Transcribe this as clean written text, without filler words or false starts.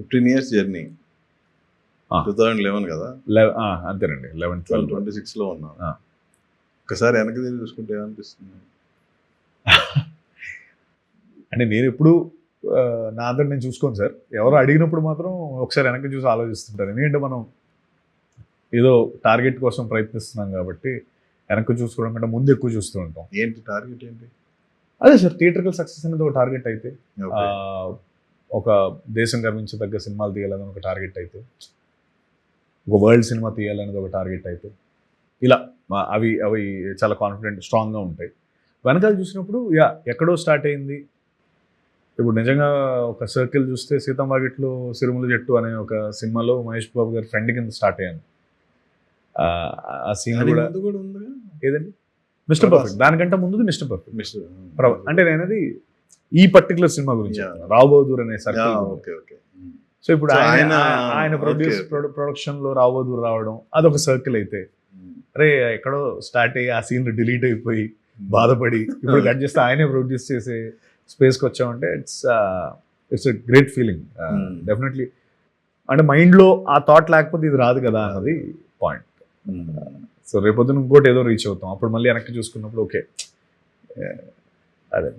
15 years journey. 2011 కదా, అంతేనండి. 11-12 26లో ఉన్నాం. ఒకసారి వెనక్కి తిరిగి చూసుకుంటే ఏమనిపిస్తుంది? అంటే నేను ఎప్పుడు నా అందరు నేను చూసుకోను సార్. ఎవరో అడిగినప్పుడు మాత్రం ఒకసారి వెనక్కి చూసి ఆలోచిస్తుంటారు. ఎందుకంటే మనం ఏదో టార్గెట్ కోసం ప్రయత్నిస్తున్నాం కాబట్టి వెనక్కి చూసుకోవడం కంటే ముందు ఎక్కువ చూస్తూ ఉంటాం. ఏంటి టార్గెట్ ఏంటి? అదే సార్, థియేటర్కల్ సక్సెస్ అనేది ఒక టార్గెట్ అయితే, ఒక దేశం గర్వించదగ్గ సినిమాలు తీయాలని ఒక టార్గెట్ అయితే, ఒక వరల్డ్ సినిమా తీయాలనేది ఒక టార్గెట్ అయితే, ఇలా అవి అవి చాలా కాన్ఫిడెంట్ స్ట్రాంగ్గా ఉంటాయి. వెనకాల చూసినప్పుడు ఎక్కడో స్టార్ట్ అయింది. ఇప్పుడు నిజంగా ఒక సర్కిల్ చూస్తే సీతం వాకిట్లో సిరుముల జట్టు అనే ఒక సినిమాలో మహేష్ బాబు గారి ఫ్రెండ్ కింద స్టార్ట్ అయ్యాను. ఆ సీన్ కూడా ఏదండి, మిస్టర్ పర్ఫెక్ట్. దానికంటే ముందు మిస్టర్ పర్ఫెక్ట్. అంటే నేనది ఈ పర్టికులర్ సినిమా గురించి, రావు బహదూర్ అనే సర్కిల్. సో ఇప్పుడు ఆయన ప్రొడక్షన్ లో రావు బహదూర్ రావడం అదొక సర్కిల్ అయితే, అరే ఎక్కడో స్టార్ట్ అయ్యి ఆ సీన్ డిలీట్ అయిపోయి బాధపడి ఇప్పుడు కట్ చేస్తే ఆయనే ప్రొడ్యూస్ చేసే స్పేస్కి వచ్చామంటే it's a great feeling definitely. అంటే మైండ్లో ఆ థాట్ లేకపోతే ఇది రాదు కదా అన్నది పాయింట్. సో రేపొద్దున ఇంకోటి ఏదో రీచ్ అవుతాం, అప్పుడు మళ్ళీ వెనక్కి చూసుకున్నప్పుడు ఓకే అదే.